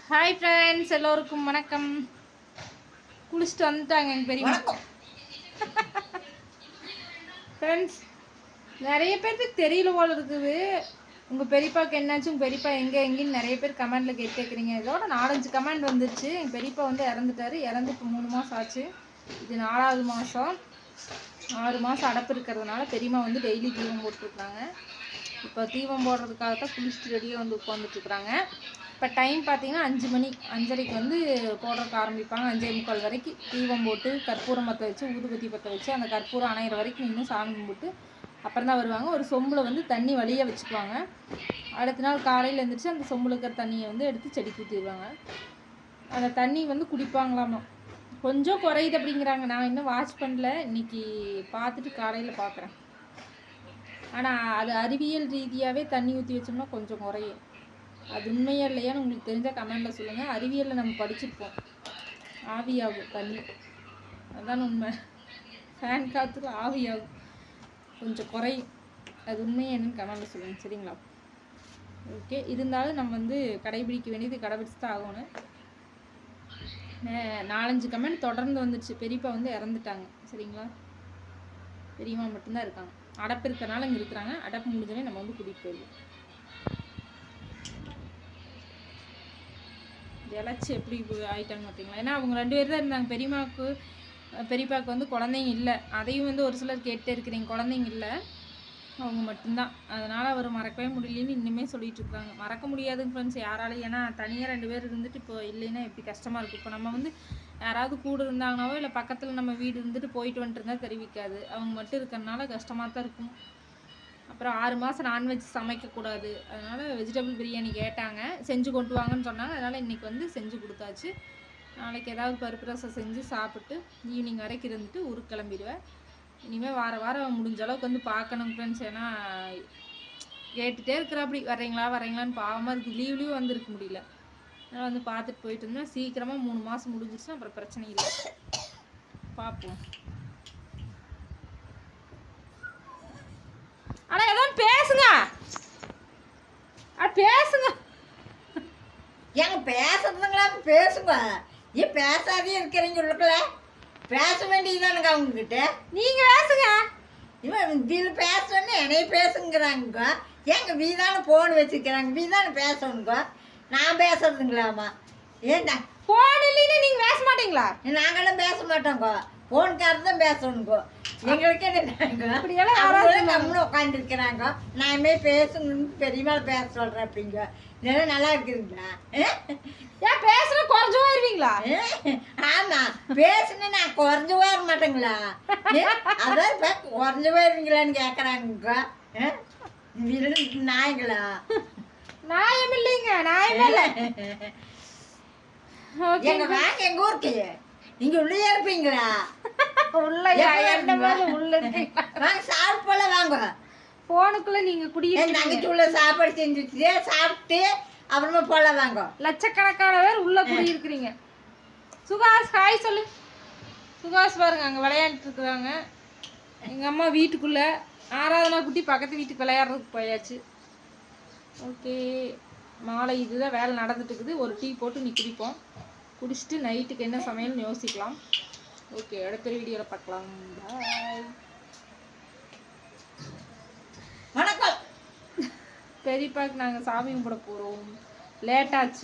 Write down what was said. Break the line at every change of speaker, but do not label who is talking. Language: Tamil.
ஹாய் ஃப்ரெண்ட்ஸ், எல்லோருக்கும் வணக்கம். குளிச்சுட்டு வந்துட்டாங்க எங்கள் பெரியம்மா. ஃப்ரெண்ட்ஸ், நிறைய பேருக்கு தெரியல போல இருக்குது. உங்கள் பெரியப்பாவுக்கு என்னாச்சு, உங்கள் பெரியப்பா எங்கேன்னு நிறைய பேர் கமெண்டில் கேட்குறீங்க. இதோட 4-5 கமெண்ட் வந்துருச்சு. எங்கள் பெரியப்பா வந்து இறந்துட்டார். இறந்து இப்போ 3 மாதம் ஆச்சு. இது 4வது மாதம். 6 மாதம் அடப்பு இருக்கிறதுனால பெரியம்மா வந்து டெய்லி தீபம் போட்டுருக்குறாங்க. இப்போ தீபம் போடுறதுக்காக தான் குளிச்சுட்டு ரெடியாக வந்து உட்காந்துட்ருக்குறாங்க. இப்போ டைம் பார்த்தீங்கன்னா 5 மணி, 5:30க்கு வந்து போடுறதுக்கு ஆரம்பிப்பாங்க. 5:45 வரைக்கும் தீபம் போட்டு கற்பூரம் பற்ற வச்சு ஊதுபத்தி பற்ற வச்சு அந்த கற்பூரம் அணையிற வரைக்கும் நின்று சாமி கும்பிட்டு அப்புறம் தான் வருவாங்க. ஒரு சொம்பில் வந்து தண்ணி வழியாக வச்சுக்குவாங்க. அடுத்த நாள் காலையில் எழுந்திரிச்சு அந்த சொம்பில் இருக்கிற தண்ணியை வந்து எடுத்து செடிக்கு ஊற்றிடுவாங்க. அந்த தண்ணி வந்து குடிப்பாங்களாமா. கொஞ்சம் குறையுது அப்படிங்கிறாங்க. நான் இன்னும் வாட்ச் பண்ணல. இன்றைக்கி பார்த்துட்டு காலையில் பார்க்குறேன். ஆனால் அது அறிவியல் ரீதியாகவே தண்ணி ஊற்றி வச்சோம்னா கொஞ்சம் குறையும். அது உண்மையா இல்லையான்னு உங்களுக்கு தெரிஞ்சால் கமெண்டில் சொல்லுங்கள். அறிவியலில் நம்ம படிச்சிருப்போம், ஆவியாகும் தண்ணி, அதுதான் உண்மை. ஃபேன் காற்றுல ஆவியாகும், கொஞ்சம் குறையும். அது உண்மையா என்னன்னு கமெண்டில் சொல்லுங்கள், சரிங்களா? ஓகே, இருந்தாலும் நம்ம வந்து கடைபிடிக்க வேண்டியது கடைபிடிச்சு தான் ஆகணும். 4-5 கமெண்ட் தொடர்ந்து வந்துடுச்சு. பெரியப்பா வந்து இறந்துட்டாங்க, சரிங்களா? பெரியம்மா மட்டும்தான் இருக்காங்க. அடப்பு இருக்கிறனால இங்கே இருக்கிறாங்க. அடப்பு முடிஞ்சோடனே நம்ம வந்து கூட்டிகிட்டு போயிடுவோம். இழைச்சி எப்படி ஆகிட்டாங்க பார்த்தீங்களா? ஏன்னா அவங்க 2 பேர் தான் இருந்தாங்க. பெரியப்பாவுக்கு வந்து குழந்தைங்க இல்லை. அதையும் வந்து ஒரு சிலர் கேட்டே இருக்கிறீங்க. குழந்தைங்க இல்லை, அவங்க மட்டும்தான். அதனால் அவர் மறக்கவே முடியலன்னு இன்னுமே சொல்லிட்டு இருக்காங்க. மறக்க முடியாதுங்க ஃப்ரெண்ட்ஸ் யாராலையும். ஏன்னா தனியாக 2 பேர் இருந்துட்டு இப்போ இல்லைன்னா எப்படி கஷ்டமாக இருக்கும். இப்போ நம்ம வந்து யாராவது கூட இருந்தாங்கனாவோ இல்லை பக்கத்தில் நம்ம வீடு இருந்துட்டு போயிட்டு வந்துட்டு இருந்தால் தெரிவிக்காது. அவங்க மட்டும் இருக்கிறனால கஷ்டமாக தான் இருக்கும். அப்புறம் 6 மாதம் நான்வெஜ் சமைக்கக்கூடாது. அதனால் வெஜிடபிள் பிரியாணி கேட்டாங்க, செஞ்சு கொண்டு வாங்கன்னு சொன்னாங்க. அதனால் இன்றைக்கி வந்து செஞ்சு கொடுத்தாச்சு. நாளைக்கு ஏதாவது பருப்பு ரசம் செஞ்சு சாப்பிட்டு ஈவினிங் வரைக்கும் இருந்துட்டு ஊருக்கு கிளம்பிடுவேன். இனிமேல் வாரம் முடிஞ்ச அளவுக்கு வந்து பார்க்கணும் ஃப்ரெண்ட்ஸ். ஏன்னா கேட்டுகிட்டே இருக்கிற அப்படி வரீங்களான்னு பாவமாக இருக்குது. லீவ்லேயும் வந்து இருக்க முடியல. அதனால் வந்து பார்த்துட்டு போயிட்டு இருந்தேன். சீக்கிரமாக 3 மாதம் முடிஞ்சிச்சுன்னா அப்புறம் பிரச்சனை இல்லை. பார்ப்போம். ஆனால் ஏதோ பேசுங்க, பேசுங்க.
ஏங்க பேசுறதுங்களா? பேசுங்க. ஏன் பேசாதே இருக்கிறீங்க? உள்ளுக்குள்ள பேச வேண்டியதுதானுங்க அவங்கக்கிட்ட.
நீங்கள் பேசுங்க.
இவன் இதில் பேசணுன்னு என்னைய பேசுங்கிறாங்க. ஏங்க வீதான ஃபோன் வச்சுக்கிறாங்க, வீதான பேசணுங்க. நான் பேசுறதுங்களாம்மா? ஏண்டா
ஃபோன் இல்லைன்னா நீங்கள் பேச மாட்டீங்களா?
நாங்களாம் பேச மாட்டோங்க. ஃபோன்காரர் தான் பேசணுங்க. எங்களுக்கு என்ன நம்மளும் உட்காந்துருக்கிறாங்க. நாமே பேசணுன்னு பெரியமா பேச சொல்கிறேன் அப்படிங்க. இதெல்லாம் நல்லா இருக்குதுங்களா?
ஏன் பேசுனா குறைஞ்சு போயிருவீங்களா?
ஆமாம், பேசுனா நான் குறைஞ்சு போயிட மாட்டேங்களா? அதான் இப்போ குறைஞ்சு போயிருவீங்களான்னு கேட்குறாங்க. நாய்ங்களா?
நாயம் இல்லைங்க, நாயமே இல்லை.
எங்க வாங்க எங்க ஊருக்கு. நீங்க உள்ளே இருப்பீங்களா?
உள்ள
வாங்க சாப்பிட வாங்க.
போனுக்குள்ள நீங்க குடியிருக்கீங்க.
தங்கச்சி உள்ள சாப்பாடு செஞ்சுட்டு சாப்பிட்டு அப்புறமா போல வாங்க.
லட்சக்கணக்கான பேர் உள்ள குடியிருக்கிறீங்க. சுகாஸ் ஹாய் சொல்லு. சுகாஸ் பாருங்க அங்க விளையாண்டுட்டு இருக்கிறாங்க. எங்க அம்மா வீட்டுக்குள்ள, ஆராதனா குட்டி பக்கத்து வீட்டுக்கு விளையாடுறதுக்கு போயாச்சு. ஓகே, மாலை இதுதான் வேலை நடந்துட்டு இருக்குது. ஒரு டீ போட்டு நீ குடிப்போம். குடிச்சிட்டு நைட்டுக்கு என்ன சமையல்னு யோசிக்கலாம். ஓகே, அடுத்த வீடியோவில் பார்க்கலாம். பாய்.
வணக்கம்.
பெரியப்பாக்கு நாங்கள் சாமி கும்பிட போகிறோம். லேட்டாச்சு.